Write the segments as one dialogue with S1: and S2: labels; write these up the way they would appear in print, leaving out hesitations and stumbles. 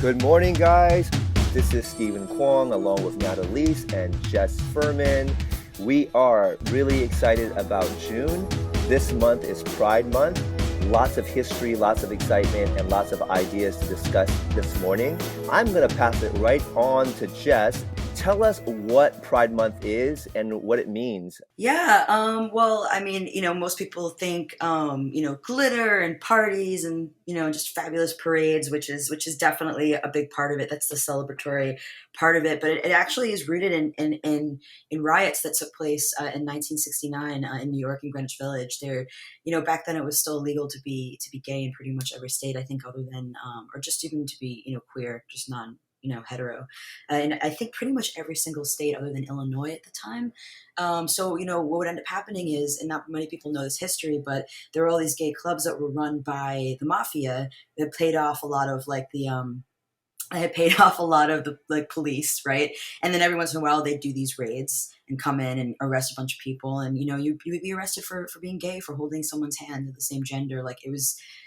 S1: Good morning, guys. This is Khuong along with Annalise and Jess Furman. We are really excited about June. This month is Pride Month. Lots of history, lots of excitement, and lots of ideas to discuss this morning. I'm going to pass it right on to Jess. Tell us what Pride Month is and what it means.
S2: Yeah, well, I mean, most people think, glitter and parties and, just fabulous parades, which is definitely a big part of it. That's the celebratory part of it. But it actually is rooted in riots that took place in 1969 in New York in Greenwich Village. There, back then it was still illegal to be gay in pretty much every state, I think, other than or just even to be queer, just non hetero, and I think pretty much every single state other than Illinois at the time. So, what would end up happening is, and not many people know this history, but there were all these gay clubs that were run by the mafia that paid off a lot of I had paid off a lot of the police, right? And then every once in a while they'd do these raids and come in and arrest a bunch of people. And, you would be arrested for being gay, for holding someone's hand of the same gender.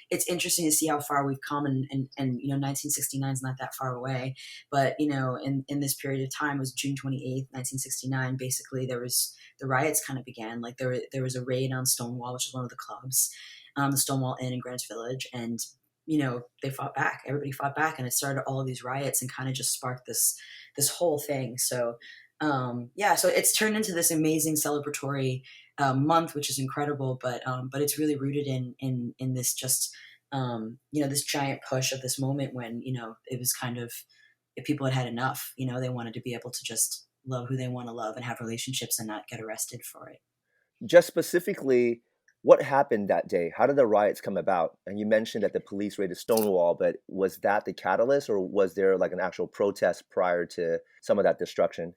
S2: It's interesting to see how far we've come, and 1969 is not that far away. But, in this period of time, was June 28th, 1969. Basically, the riots kind of began. Like there was a raid on Stonewall, which is one of the clubs, the Stonewall Inn in Greenwich Village. And they fought back. Everybody fought back, and it started all of these riots and kind of just sparked this whole thing. So, so it's turned into this amazing celebratory month, which is incredible. But it's really rooted in this just this giant push of this moment when it was kind of, if people had enough. They wanted to be able to just love who they want to love and have relationships and not get arrested for it.
S1: Just specifically, what happened that day? How did the riots come about? And you mentioned that the police raided Stonewall, but was that the catalyst, or was there like an actual protest prior to some of that destruction?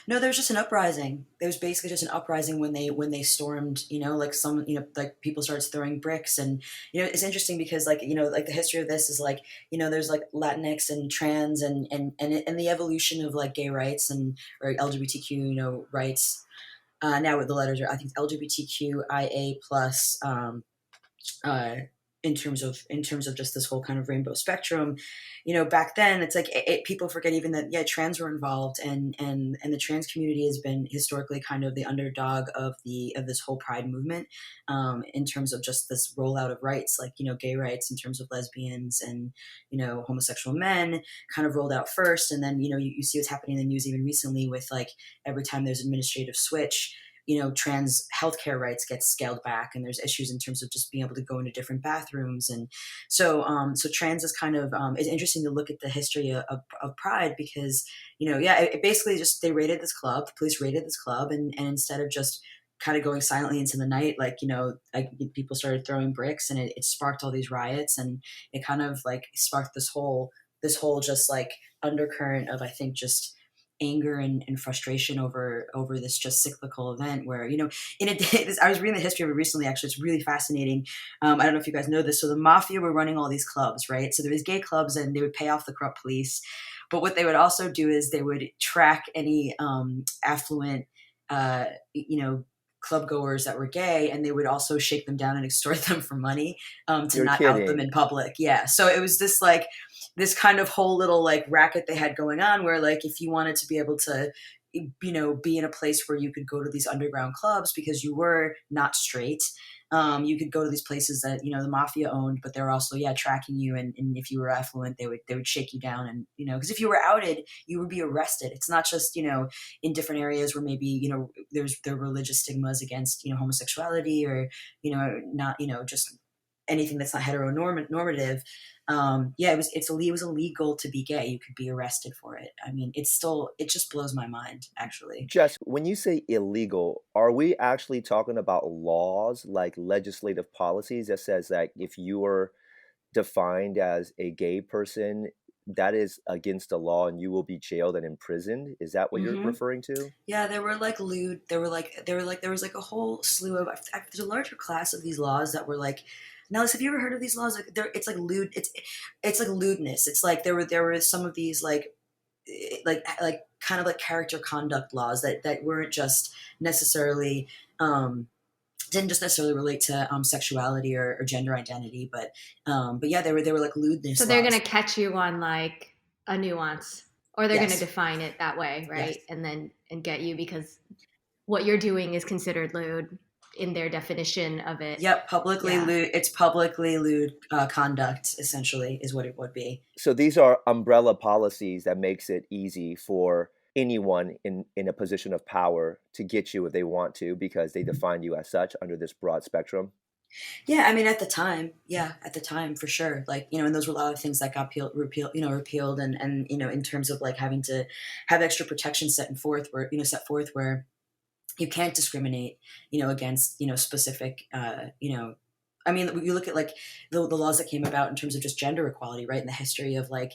S2: No, there was just an uprising. There was basically just an uprising when they stormed. Like people started throwing bricks, and it's interesting because the history of this is there's like Latinx and trans and the evolution of like gay rights and or LGBTQ rights. Now with the letters are, I think, LGBTQIA plus. Uh, in terms of just this whole kind of rainbow spectrum. Back then it's like people forget even that, yeah, trans were involved, and the trans community has been historically kind of the underdog of this whole pride movement, in terms of just this rollout of rights, like gay rights in terms of lesbians and homosexual men kind of rolled out first, and then you see what's happening in the news even recently with like every time there's administrative switch, trans healthcare rights get scaled back, and there's issues in terms of just being able to go into different bathrooms. And so trans is kind of, it's interesting to look at the history of Pride because, it basically just, they raided this club, the police raided this club, and instead of just kind of going silently into the night, people started throwing bricks, and it sparked all these riots, and it kind of like sparked this whole just like undercurrent of, I think, just anger and frustration over this just cyclical event where in a day, I was reading the history of it recently. Actually, it's really fascinating. I don't know if you guys know this. So the mafia were running all these clubs, right? So there was gay clubs, and they would pay off the corrupt police, but what they would also do is they would track any affluent uh you know club goers that were gay, and they would also shake them down and extort them for money, to
S1: You're
S2: not out them
S1: kidding.
S2: in public. Yeah, so it was this kind of whole little like racket they had going on where, like, if you wanted to be able to be in a place where you could go to these underground clubs because you were not straight, you could go to these places that the mafia owned, but they're also, yeah, tracking you, and if you were affluent, they would shake you down, and because if you were outed, you would be arrested. It's not just in different areas where maybe there are religious stigmas against homosexuality, or not just anything that's not heteronormative. Yeah, it was illegal to be gay. You could be arrested for it. I mean, it just blows my mind, actually.
S1: Jess, when you say illegal, are we actually talking about laws like legislative policies that says that if you are defined as a gay person, that is against the law and you will be jailed and imprisoned? Is that what you're
S2: Hmm.
S1: referring to?
S2: Yeah, there were like lewd. There was like a whole slew of. There's a larger class of these laws that were like. Now, have you ever heard of these laws? Like, it's like lewd. It's like lewdness. It's like there were some of these like kind of like character conduct laws that weren't just necessarily didn't just necessarily relate to sexuality or gender identity, but yeah, they were like
S3: So
S2: lewdness
S3: they're
S2: laws.
S3: gonna catch you on like a nuance, or they're gonna
S2: Yes,
S3: define it that way, right?
S2: yes.
S3: And then and get you because what you're doing is considered lewd in their definition of it.
S2: Yep, publicly
S3: Yeah.
S2: lewd. It's publicly lewd conduct, essentially, is what it would be.
S1: So these are umbrella policies that makes it easy for anyone in a position of power to get you if they want to because they define you as such under this broad spectrum.
S2: Yeah, I mean, at the time, yeah, at the time, for sure. Like, and those were a lot of things that got repealed, and in terms of like having to have extra protections set forth where you can't discriminate, against, specific, I mean, you look at like the laws that came about in terms of just gender equality, right? And the history of like,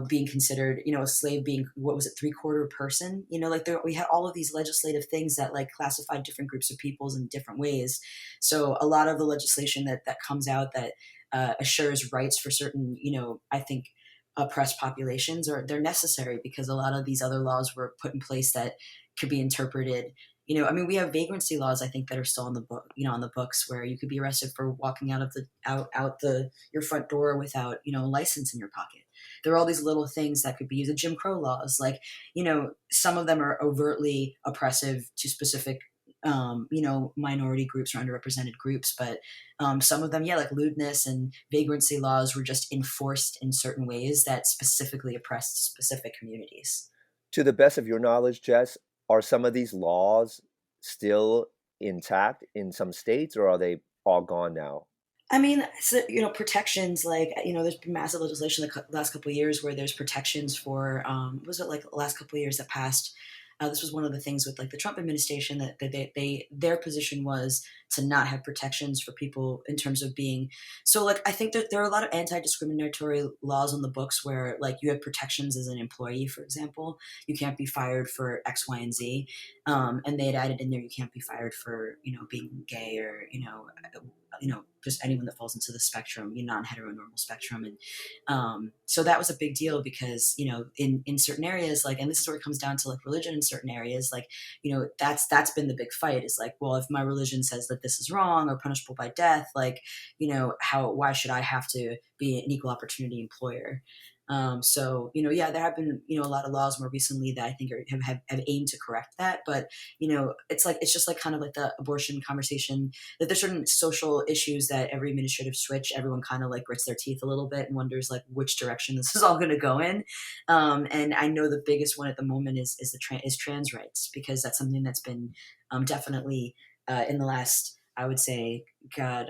S2: being considered, a slave being, what was it, three-quarter person, like we had all of these legislative things that like classified different groups of peoples in different ways. So a lot of the legislation that comes out that assures rights for certain, I think oppressed populations, or they're necessary because a lot of these other laws were put in place that could be interpreted. I mean, we have vagrancy laws, I think, that are still on the book, on the books, where you could be arrested for walking out the your front door without, a license in your pocket. There are all these little things that could be used. The Jim Crow laws, like, some of them are overtly oppressive to specific, minority groups or underrepresented groups, but some of them, yeah, like lewdness and vagrancy laws were just enforced in certain ways that specifically oppressed specific communities.
S1: To the best of your knowledge, Jess, are some of these laws still intact in some states or are they all gone now?
S2: I mean, so, protections like, there's been massive legislation the last couple of years where there's protections for, was it like the last couple of years that passed? This was one of the things with like the Trump administration that their position was to not have protections for people in terms of being. So like, I think that there are a lot of anti-discriminatory laws on the books where like you have protections as an employee, for example, you can't be fired for X, Y, and Z. And they had added in there, you can't be fired for, being gay or, just anyone that falls into the spectrum, non-heteronormal spectrum. And so that was a big deal because, in certain areas, like, and this is where it comes down to like religion in certain areas, like, that's been the big fight is like, well, if my religion says that this is wrong or punishable by death, like, why should I have to be an equal opportunity employer? So, yeah, there have been, a lot of laws more recently that I think have aimed to correct that. But, it's just like kind of like the abortion conversation, that there's certain social issues that every administrative switch, everyone kind of like grits their teeth a little bit and wonders like which direction this is all going to go in. And I know the biggest one at the moment is trans rights, because that's something that's been definitely in the last, I would say, God,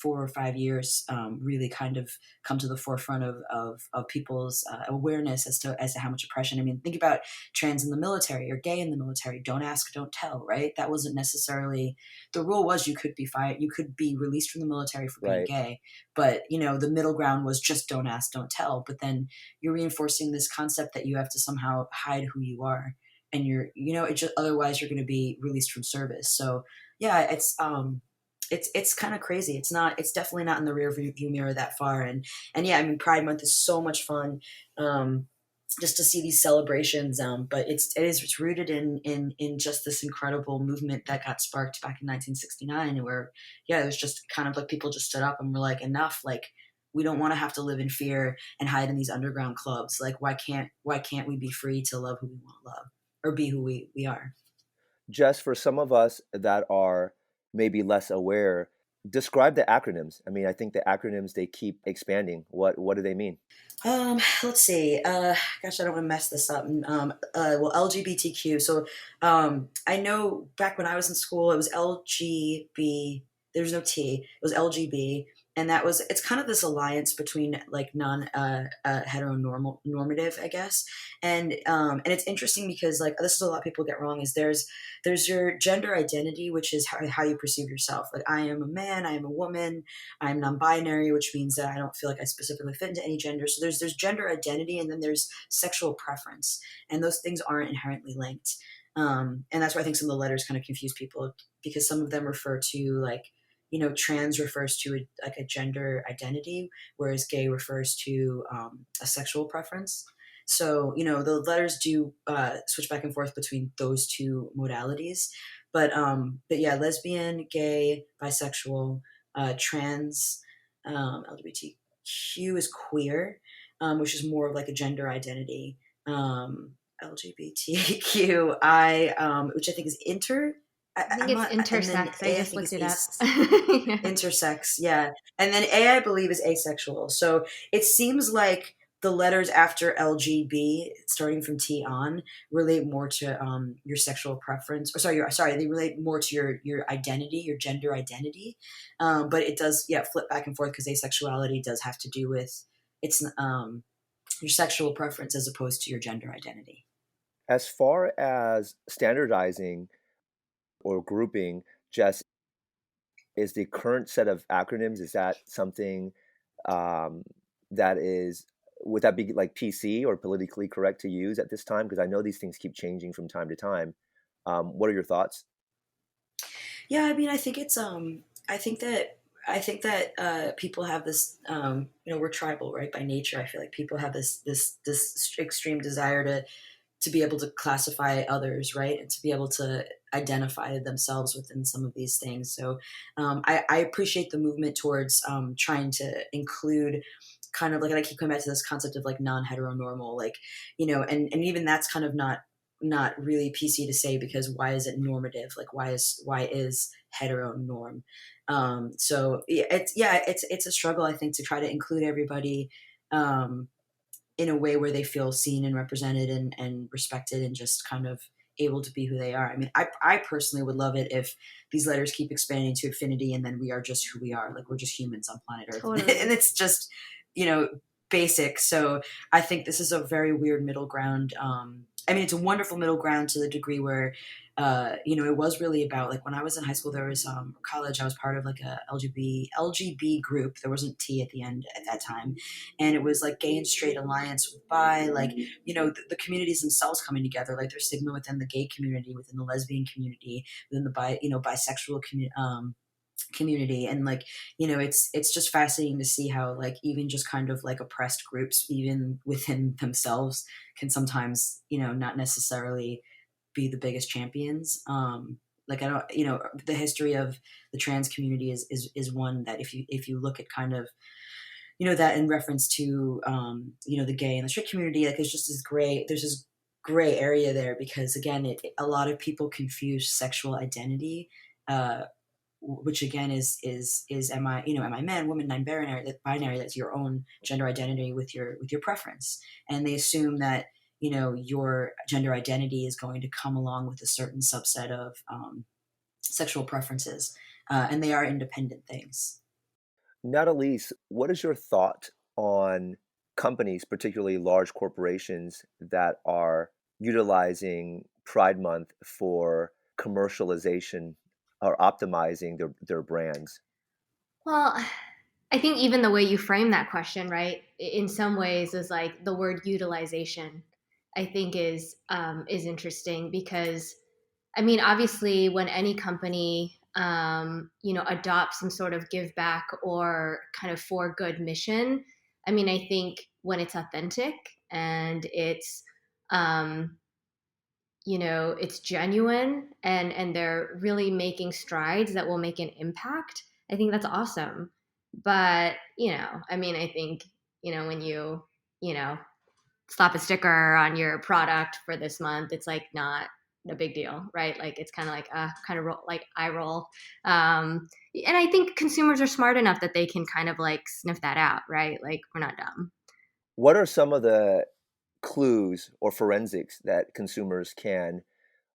S2: 4 or 5 years, really kind of come to the forefront of people's awareness as to how much oppression. I mean, think about trans in the military or gay in the military. Don't ask, don't tell. Right? That wasn't necessarily the rule. Was you could be fired, you could be released from the military for being
S1: Right.
S2: gay, but the middle ground was just don't ask, don't tell. But then you're reinforcing this concept that you have to somehow hide who you are, and it just, otherwise you're going to be released from service. So yeah, it's kind of crazy. It's definitely not in the rear view mirror that far. And yeah, I mean, Pride Month is so much fun. Just to see these celebrations, but it's rooted in just this incredible movement that got sparked back in 1969, where yeah, it was just kind of like people just stood up and were like, enough, like we don't want to have to live in fear and hide in these underground clubs. Like why can't we be free to love who we want to love or be who we are?
S1: Just for some of us that are maybe less aware, describe the acronyms. I mean, I think the acronyms they keep expanding. What do they mean?
S2: Let's see. Gosh, I don't want to mess this up. Well, LGBTQ. So, I know back when I was in school, it was LGB. There's no T. It was LGB, and it's kind of this alliance between like non heteronormal normative, I guess. And it's interesting because like this is a lot of people get wrong. Is there's your gender identity, which is how you perceive yourself. Like I am a man, I am a woman, I'm non-binary, which means that I don't feel like I specifically fit into any gender. So there's gender identity, and then there's sexual preference, and those things aren't inherently linked. And that's why I think some of the letters kind of confuse people, because some of them refer to like, trans refers to like a gender identity, whereas gay refers to a sexual preference. So the letters do switch back and forth between those two modalities. But yeah, lesbian, gay, bisexual, trans, LGBTQ is queer, which is more of like a gender identity. LGBTQI, which I think is
S3: I think
S2: I'm
S3: it's
S2: not, and then
S3: intersex. I
S2: A, I
S3: just
S2: think
S3: looked
S2: is
S3: it up.
S2: ace,
S3: Yeah.
S2: intersex, yeah. And then A, I believe, is asexual. So it seems like the letters after LGB, starting from T on, relate more to your sexual preference. Or sorry, they relate more to your identity, your gender identity. But it does, yeah, flip back and forth because asexuality does have to do with it's your sexual preference as opposed to your gender identity.
S1: As far as standardizing or grouping, Jess, is the current set of acronyms, is that something um, that is, would that be like PC or politically correct to use at this time? Because I know these things keep changing from time to time. What are your thoughts?
S2: Yeah, I mean, I think that people have this, we're tribal, right, by nature. I feel like people have this extreme desire to be able to classify others, right, and to be able to identify themselves within some of these things. So I appreciate the movement towards trying to include kind of like, and I keep coming back to this concept of like non-heteronormal, like, and even that's kind of not really PC to say, because why is it normative? Like, why is hetero norm? So it's a struggle, I think, to try to include everybody um, in a way where they feel seen and represented and respected and just kind of able to be who they are. I mean, I personally would love it if these letters keep expanding to infinity and then we are just who we are. Like, we're just humans on planet Earth. And
S3: Totally.
S2: it's just, you know, basic. So I think this is a very weird middle ground. I mean, it's a wonderful middle ground to the degree where, it was really about, like, when I was in high school, there was college. I was part of like a LGB group. There wasn't T at the end at that time, and it was like gay and straight alliance with bi, like, the communities themselves coming together, like there's stigma within the gay community, within the lesbian community, within the bisexual community, and like, it's just fascinating to see how, like, even just kind of like oppressed groups, even within themselves, can sometimes, not necessarily be the biggest champions. Like, I don't, the history of the trans community is one that, if you look at kind of, that in reference to, the gay and the straight community, like, there's this gray area there, because again, a lot of people confuse sexual identity, uh, which again is am I man, woman, non-binary, that's your own gender identity with your preference, and they assume that, your gender identity is going to come along with a certain subset of sexual preferences, and they are independent things.
S1: Annalise, what is your thought on companies, particularly large corporations, that are utilizing Pride Month for commercialization or optimizing their brands?
S3: Well, I think even the way you frame that question, right, in some ways is like the word utilization. I think is interesting because, I mean, obviously, when any company adopts some sort of give back or kind of for good mission, I mean, I think when it's authentic and um, it's genuine and they're really making strides that will make an impact, I think that's awesome. But I mean, I think when you know slap a sticker on your product for this month, it's like not a big deal, right? Like, it's kind of like kind of like eye roll. And I think consumers are smart enough that they can kind of like sniff that out, right? Like, we're not dumb.
S1: What are some of the clues or forensics that consumers can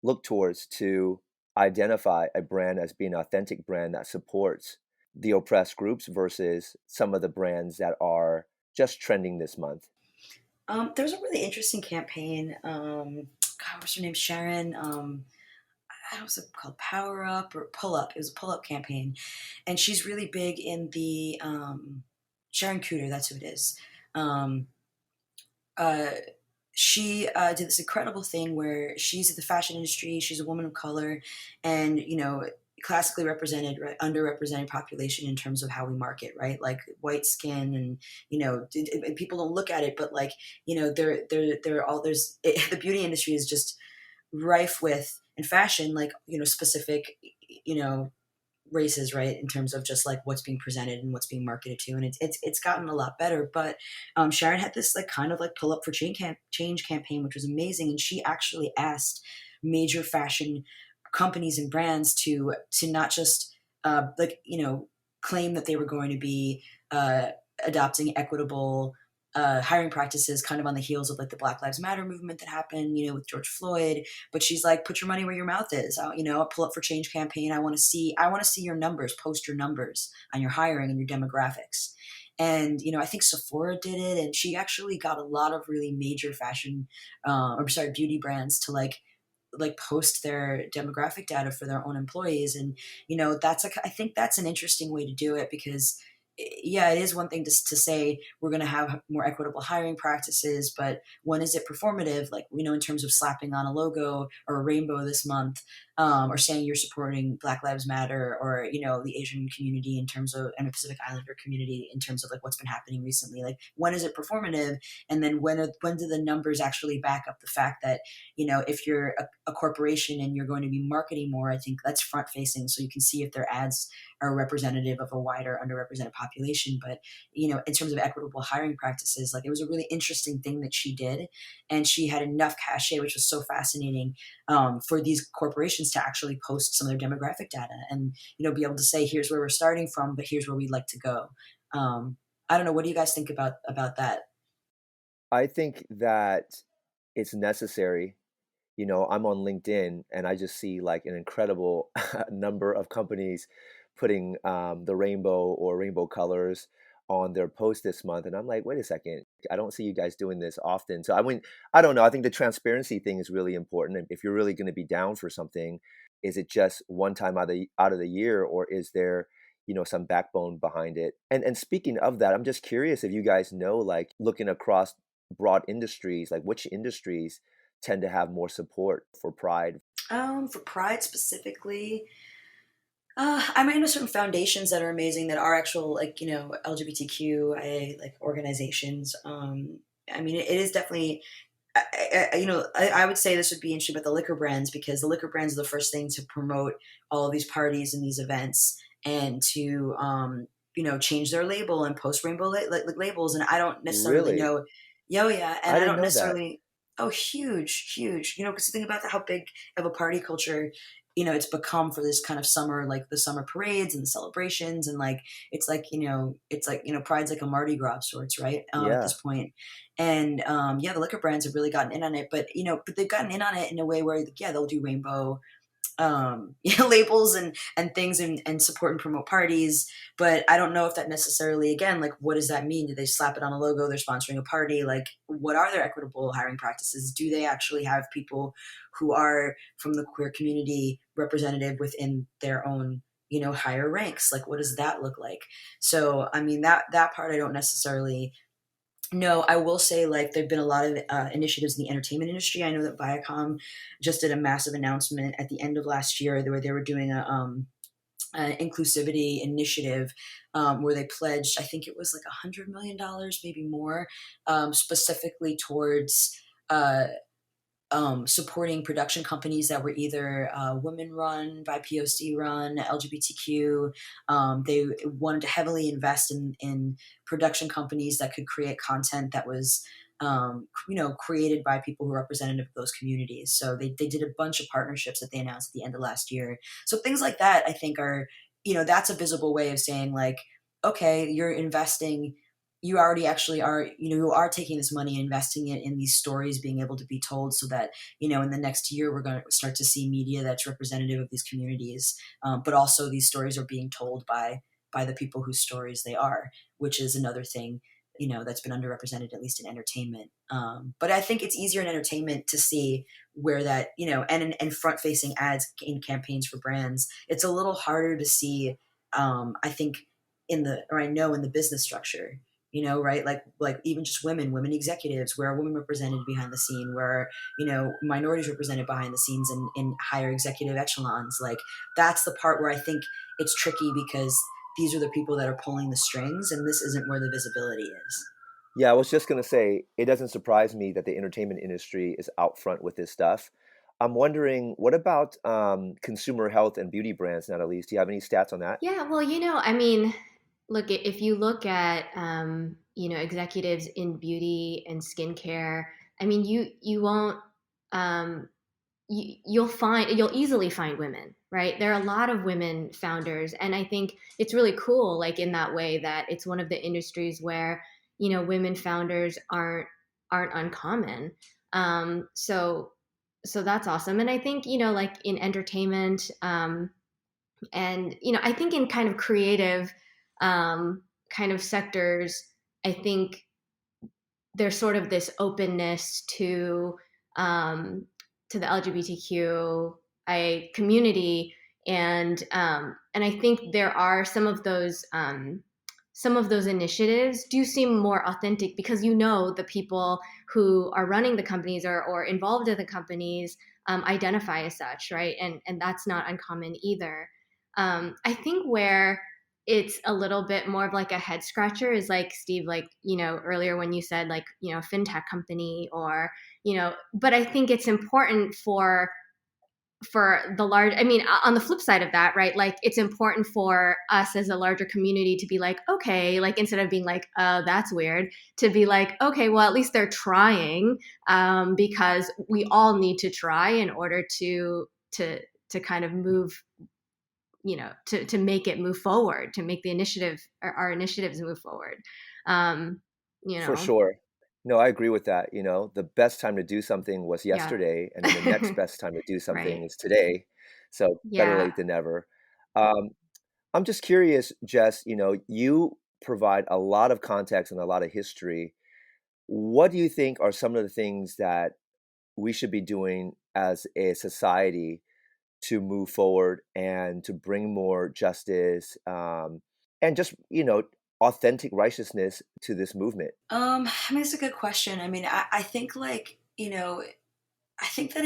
S1: look towards to identify a brand as being an authentic brand that supports the oppressed groups versus some of the brands that are just trending this month?
S2: There's a really interesting campaign. God, what's her name? Sharon. How was it called? Power Up or Pull Up? It was a Pull Up campaign, and she's really big in the Sharon Cooter. That's who it is. Um, uh, she did this incredible thing where she's in the fashion industry. She's a woman of color, and classically represented, right, underrepresented population in terms of how we market, right? Like white skin, and people don't look at it, but like, they're all there's the beauty industry is just rife with in fashion, like, specific, you know, races, right, in terms of just like what's being presented and what's being marketed to, and it's gotten a lot better. But Sharon had this like kind of like pull up for change campaign, which was amazing, and she actually asked major fashion companies and brands to not just like claim that they were going to be uh, adopting equitable hiring practices, kind of on the heels of like the Black Lives Matter movement that happened, with George Floyd. But she's like, put your money where your mouth is. A pull up for change campaign. I want to see your numbers. Post your numbers on your hiring and your demographics. And I think Sephora did it, and she actually got a lot of really major fashion, or sorry, beauty brands to like post their demographic data for their own employees. And that's like, I think that's an interesting way to do it, because yeah, it is one thing to say we're going to have more equitable hiring practices, but when is it performative? Like, in terms of slapping on a logo or a rainbow this month, or saying you're supporting Black Lives Matter, or the Asian community in terms of, and the Pacific Islander community in terms of like what's been happening recently. Like, when is it performative? And then when do the numbers actually back up the fact that if you're a corporation and you're going to be marketing more, I think that's front facing, so you can see if their ads are representative of a wider underrepresented population. But in terms of equitable hiring practices, like, it was a really interesting thing that she did, and she had enough cachet, which was so fascinating, for these corporations to actually post some of their demographic data, and be able to say, here's where we're starting from, but here's where we'd like to go. I don't know, what do you guys think about that?
S1: I think that it's necessary. I'm on LinkedIn and I just see like an incredible number of companies putting the rainbow or rainbow colors on their post this month. And I'm like, wait a second, I don't see you guys doing this often. So I don't know. I think the transparency thing is really important. And if you're really going to be down for something, is it just one time out of the year, or is there, some backbone behind it? And speaking of that, I'm just curious if you guys know, like, looking across broad industries, like which industries tend to have more support for Pride.
S2: For Pride specifically, I'm into certain foundations that are amazing, that are actual, like, LGBTQIA like organizations. I mean, it is definitely. I would say this would be interesting about the liquor brands, because the liquor brands are the first thing to promote all of these parties and these events, and to change their label and post rainbow labels. And I don't necessarily
S1: Really?
S2: know. Yo, yeah, and
S1: I
S2: I
S1: didn't
S2: don't
S1: know that.
S2: necessarily. Oh, huge, huge. Because think about how big of a party culture it's become for this kind of summer, like the summer parades and the celebrations, and like Pride's like a Mardi Gras of sorts, right? At
S1: Yeah.
S2: this point. And yeah, the liquor brands have really gotten in on it, but they've gotten in on it in a way where, like, yeah, they'll do rainbow labels and things, and support and promote parties. But I don't know if that necessarily, again, like, what does that mean? Do they slap it on a logo? They're sponsoring a party. Like, what are their equitable hiring practices? Do they actually have people who are from the queer community representative within their own higher ranks? Like, what does that look like? So I mean, that part I don't necessarily. No, I will say, like, there've been a lot of initiatives in the entertainment industry. I know that Viacom just did a massive announcement at the end of last year, where they were doing an inclusivity initiative, where they pledged, I think it was like $100 million, maybe more, specifically towards uh, supporting production companies that were either women run, BIPOC run, LGBTQ. They wanted to heavily invest in production companies that could create content that was created by people who are representative of those communities. So they did a bunch of partnerships that they announced at the end of last year. So things like that, I think, are, that's a visible way of saying, like, okay, you're investing, you already actually are, you are taking this money and investing it in these stories being able to be told, so that in the next year we're going to start to see media that's representative of these communities, but also these stories are being told by the people whose stories they are, which is another thing that's been underrepresented, at least in entertainment. But I think it's easier in entertainment to see where that, and front facing ads in campaigns for brands, it's a little harder to see, I think, I know in the business structure, right? Like even just women executives, where are women represented behind the scene, where are, minorities represented behind the scenes in higher executive echelons. Like, that's the part where I think it's tricky, because these are the people that are pulling the strings, and this isn't where the visibility is.
S1: Yeah, I was just gonna say, it doesn't surprise me that the entertainment industry is out front with this stuff. I'm wondering, what about consumer health and beauty brands, Natalie? Do you have any stats on that?
S3: Yeah, well, I mean, look, if you look at executives in beauty and skincare, I mean, you won't um, you'll easily find women, right? There are a lot of women founders, and I think it's really cool, like in that way that it's one of the industries where women founders aren't uncommon. So that's awesome, and I think like in entertainment. And I think in kind of creative kind of sectors, I think there's sort of this openness um, to the LGBTQIA community, and I think there are some of those initiatives do seem more authentic because the people who are running the companies or involved in the companies identify as such, right? And that's not uncommon either. I think where it's a little bit more of like a head scratcher is like Steve, like, earlier when you said like, fintech company or, but I think it's important for the large, I mean, on the flip side of that, right? Like it's important for us as a larger community to be like, okay, like instead of being like, that's weird, to be like, okay, well, at least they're trying, because we all need to try in order to kind of move, to make it move forward, to make the initiative or our initiatives move forward. Um, you
S1: For
S3: know,
S1: sure. No, I agree with that. The best time to do something was
S3: yeah,
S1: yesterday, and then the next best time to do something
S3: right,
S1: is today. So better
S3: yeah,
S1: late than never. Um, I'm just curious, Jess, you provide a lot of context and a lot of history. What do you think are some of the things that we should be doing as a society to move forward and to bring more justice, and just, authentic righteousness to this movement?
S2: I mean, it's a good question. I mean, I think like, I think that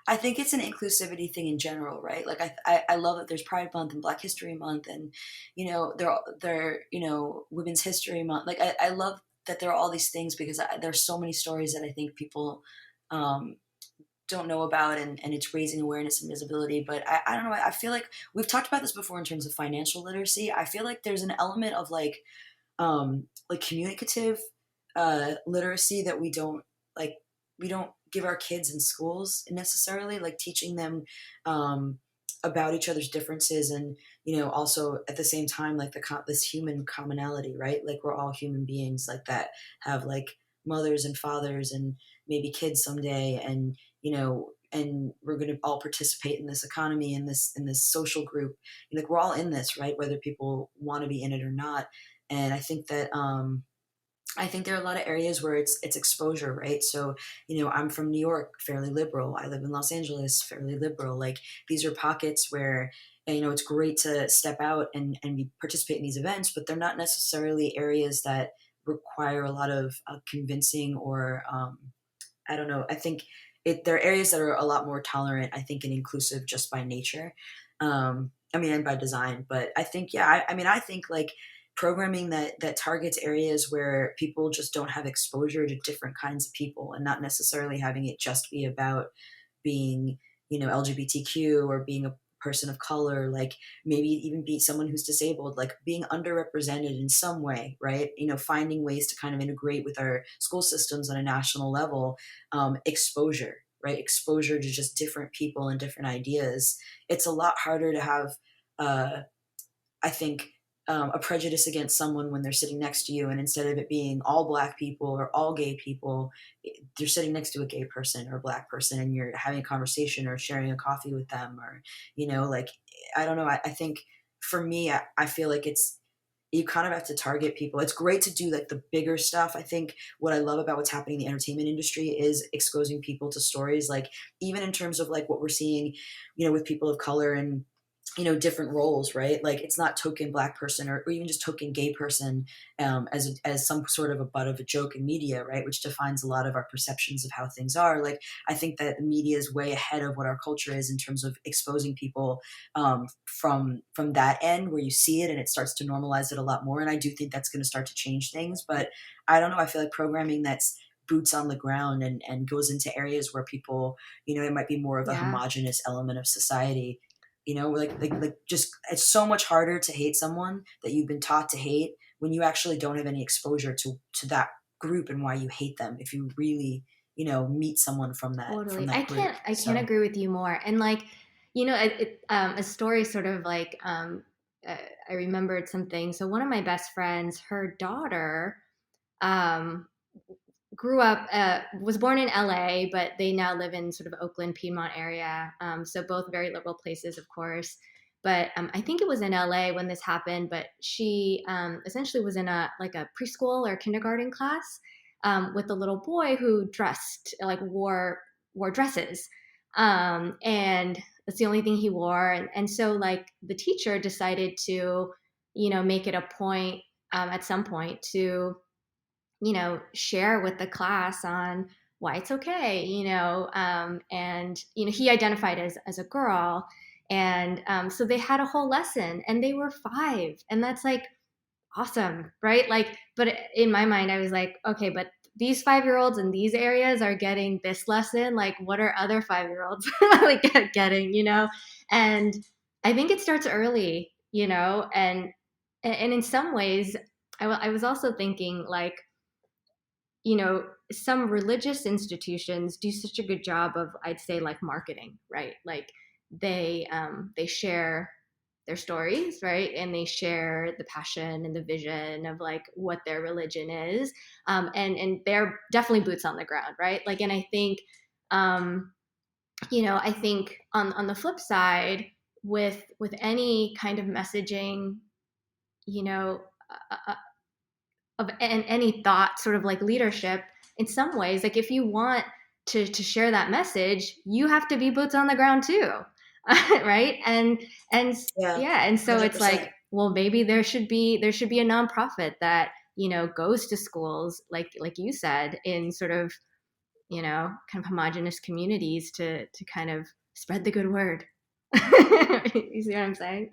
S2: I think it's an inclusivity thing in general, right? Like I love that there's Pride Month and Black History Month, and they're Women's History Month. Like I love that there are all these things because there's so many stories that I think people um, don't know about, and it's raising awareness and visibility. But I don't know. I feel like we've talked about this before in terms of financial literacy. I feel like there's an element of like communicative literacy that like we don't give our kids in schools necessarily, like teaching them um, about each other's differences, and also at the same time like this human commonality, right? Like we're all human beings like that have like mothers and fathers and maybe kids someday, and we're going to all participate in this economy, in this social group. Like we're all in this, right? Whether people want to be in it or not. And I think there are a lot of areas where it's exposure, right? So, I'm from New York, fairly liberal. I live in Los Angeles, fairly liberal. Like these are pockets where it's great to step out and participate in these events, but they're not necessarily areas that require a lot of convincing or I don't know. I think there are areas that are a lot more tolerant, I think, and inclusive just by nature. I mean, and by design. But I think, yeah, I mean, I think like programming that targets areas where people just don't have exposure to different kinds of people, and not necessarily having it just be about being, LGBTQ or being a person of color, like maybe even be someone who's disabled, like being underrepresented in some way, right? Finding ways to kind of integrate with our school systems on a national level, exposure, right? Exposure to just different people and different ideas. It's a lot harder to have, uh, I think, a prejudice against someone when they're sitting next to you, and instead of it being all black people or all gay people, you're sitting next to a gay person or a black person, and you're having a conversation or sharing a coffee with them, or like I don't know. I think for me, I feel like it's you kind of have to target people. It's great to do like the bigger stuff. I think what I love about what's happening in the entertainment industry is exposing people to stories, like even in terms of like what we're seeing, with people of color and different roles, right? Like it's not token black person or even just token gay person, as some sort of a butt of a joke in media, right? Which defines a lot of our perceptions of how things are. Like I think that the media is way ahead of what our culture is in terms of exposing people, from that end where you see it and it starts to normalize it a lot more. And I do think that's going to start to change things. But I don't know. I feel like programming that's boots on the ground and goes into areas where people, it might be more of a
S3: Yeah.
S2: homogenous element of society. Like just it's so much harder to hate someone that you've been taught to hate when you actually don't have any exposure to that group and why you hate them if you really, meet someone from
S3: Totally.
S2: that group.
S3: I can't
S2: So
S3: agree with you more. And like, a story sort of like, I remembered something. So one of my best friends, her daughter, um, grew up, was born in LA, but they now live in sort of Oakland, Piedmont area. So both very liberal places, of course. But I think it was in LA when this happened. But she essentially was in a like a preschool or kindergarten class with a little boy who dressed like wore dresses, and that's the only thing he wore. And so like the teacher decided to, make it a point at some point to share with the class on why it's okay, and he identified as a girl, and so they had a whole lesson, and they were 5, and that's like awesome, right? Like, but in my mind, I was like, okay, but these 5-year-olds in these areas are getting this lesson. Like, what are other 5-year-olds like getting, And I think it starts early, and in some ways, I was also thinking like, some religious institutions do such a good job of, I'd say, like marketing, right? Like they share their stories, right? And they share the passion and the vision of like what their religion is, and they're definitely boots on the ground, right? Like, and um, I think on the flip side, with any kind of messaging, you know, uh, of and any thought sort of like leadership, in some ways, like if you want to share that message, you have to be boots on the ground too. Right? And
S2: yeah,
S3: yeah, and so it's like,
S2: 100%.
S3: well, maybe there should be a nonprofit that, goes to schools, like you said, in sort of, kind of homogenous communities to kind of spread the good word. You see what I'm saying?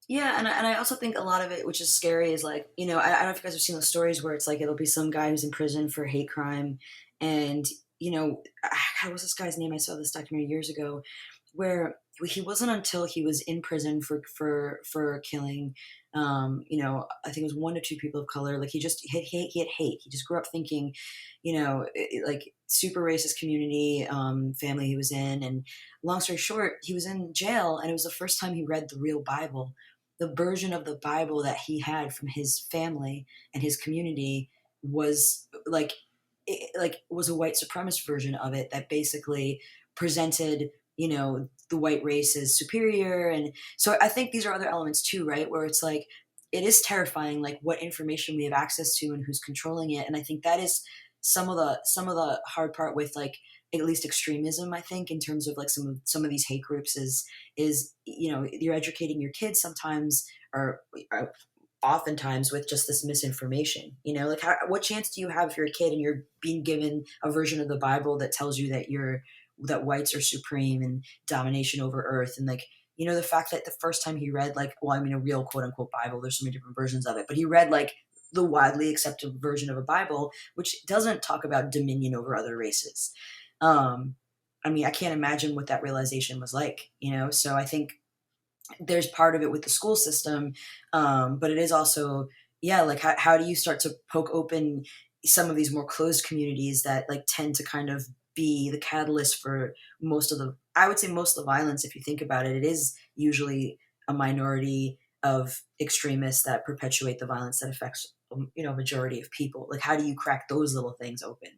S2: Yeah, and I also think a lot of it, which is scary, is like, I don't know if you guys have seen those stories where it's like it'll be some guy who's in prison for hate crime, and what was this guy's name? I saw this documentary years ago, where he wasn't until he was in prison for killing, I think it was 1 to 2 people of color. Like he had hate. He just grew up thinking, like super racist community, family he was in, and long story short, he was in jail, and it was the first time he read the real Bible. The version of the Bible that he had from his family and his community was was a white supremacist version of it that basically presented, the white race as superior. And so I think these are other elements too, right? Where it's like it is terrifying, like what information we have access to and who's controlling it. And I think that is some of the hard part with like at least extremism. I think in terms of like some of these hate groups is you're educating your kids sometimes, or oftentimes, with just this misinformation. Like what chance do you have if you're a kid and you're being given a version of the Bible that tells you that whites are supreme and domination over earth, and like the fact that the first time he read, like, well, I mean, a real quote unquote Bible, there's so many different versions of it, but he read like the widely accepted version of a Bible, which doesn't talk about dominion over other races. um I mean, I can't imagine what that realization was like. So I think there's part of it with the school system, but it is also, yeah, like how do you start to poke open some of these more closed communities that like tend to kind of be the catalyst for I would say most of the violence. If you think about it, it is usually a minority of extremists that perpetuate the violence that affects a majority of people. Like, how do you crack those little things open?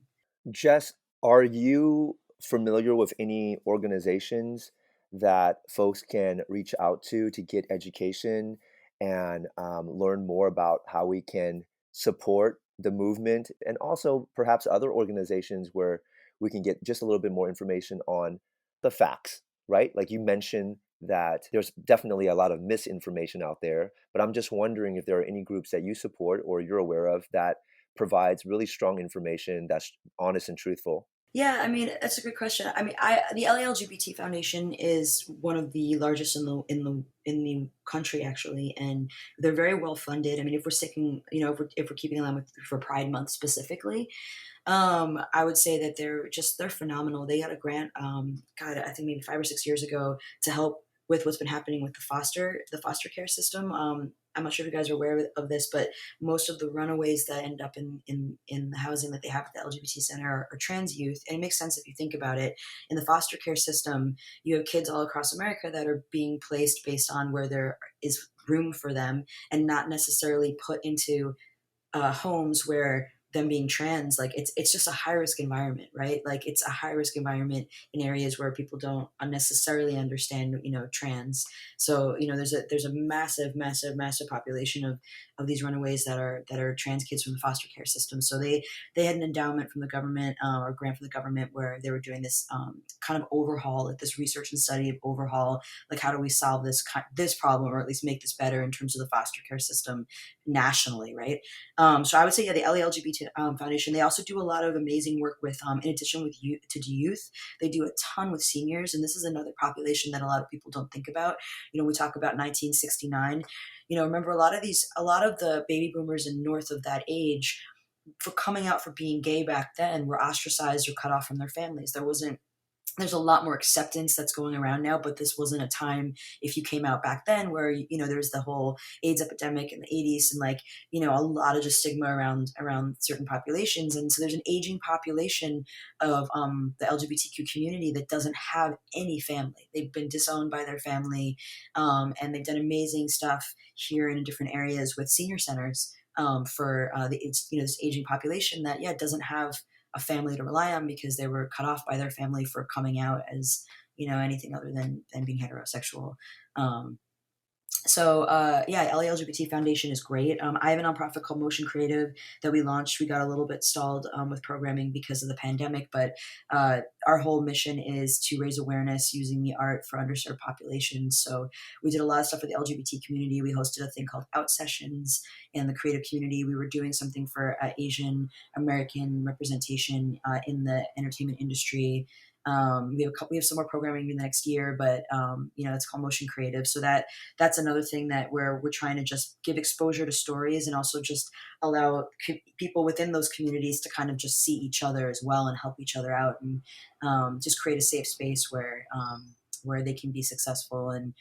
S1: Jess, are you familiar with any organizations that folks can reach out to get education and learn more about how we can support the movement, and also perhaps other organizations where we can get just a little bit more information on the facts, right? Like you mentioned that there's definitely a lot of misinformation out there, but I'm just wondering if there are any groups that you support or you're aware of that provides really strong information that's honest and truthful.
S2: Yeah, I mean, that's a good question. I mean, the LGBT Foundation is one of the largest in the country actually, and they're very well funded. I mean, if we're sticking, if we're keeping them with for Pride Month specifically, I would say that they're phenomenal. They got a grant, God, I think maybe 5 or 6 years ago to help with what's been happening with the foster care system. I'm not sure if you guys are aware of this, but most of the runaways that end up in the housing that they have at the LGBT center are trans youth, and it makes sense if you think about it. In the foster care system, you have kids all across America that are being placed based on where there is room for them, and not necessarily put into homes where them being trans, like it's just a high risk environment, right? Like it's a high risk environment in areas where people don't unnecessarily understand, trans. So there's a massive population of these runaways that are trans kids from the foster care system. So they had an endowment from the government, or grant from the government, where they were doing this kind of overhaul, like this research and study of overhaul, like how do we solve this problem, or at least make this better in terms of the foster care system nationally, right? So I would say, yeah, the LGBT Foundation. They also do a lot of amazing work with, in addition with youth, they do a ton with seniors, and this is another population that a lot of people don't think about. We talk about 1969. Remember a lot of the baby boomers and north of that age, for coming out for being gay back then, were ostracized or cut off from their families. There's a lot more acceptance that's going around now, but this wasn't a time, if you came out back then, where there's the whole AIDS epidemic in the 80s, and like a lot of just stigma around certain populations. And so there's an aging population of the LGBTQ community that doesn't have any family. They've been disowned by their family, and they've done amazing stuff here in different areas with senior centers, for this aging population that, yeah, doesn't have a family to rely on, because they were cut off by their family for coming out as anything other than being heterosexual. Yeah, LA LGBT Foundation is great. I have a nonprofit called Motion Creative that we launched. We got a little bit stalled with programming because of the pandemic, but our whole mission is to raise awareness using the art for underserved populations. So we did a lot of stuff for the LGBT community. We hosted a thing called Out Sessions in the creative community. We were doing something for Asian American representation in the entertainment industry. We have some more programming in the next year, but it's called Motion Creative. So that's another thing that where we're trying to just give exposure to stories, and also just allow people within those communities to kind of just see each other as well and help each other out, and just create a safe space where they can be successful, and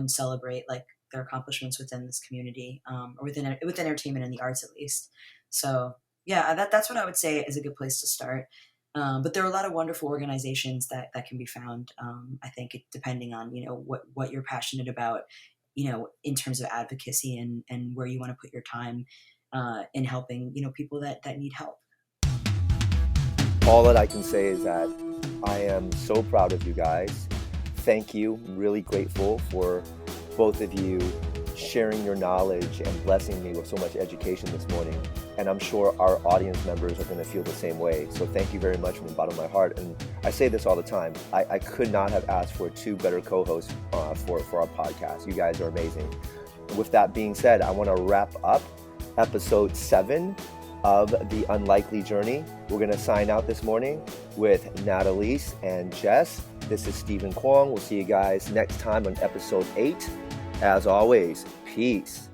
S2: celebrate like their accomplishments within this community, or within entertainment and the arts at least. So yeah, that's what I would say is a good place to start. But there are a lot of wonderful organizations that can be found. I think depending on what you're passionate about, in terms of advocacy, and where you want to put your time in helping people that need help.
S1: All that I can say is that I am so proud of you guys. Thank you. I'm really grateful for both of you sharing your knowledge and blessing me with so much education this morning. And I'm sure our audience members are going to feel the same way. So thank you very much from the bottom of my heart. And I say this all the time. I could not have asked for two better co-hosts for our podcast. You guys are amazing. With that being said, I want to wrap up episode 7 of The Unlikely Journey. We're going to sign out this morning with Natalice and Jess. This is Stephen Khuong. We'll see you guys next time on episode 8. As always, peace.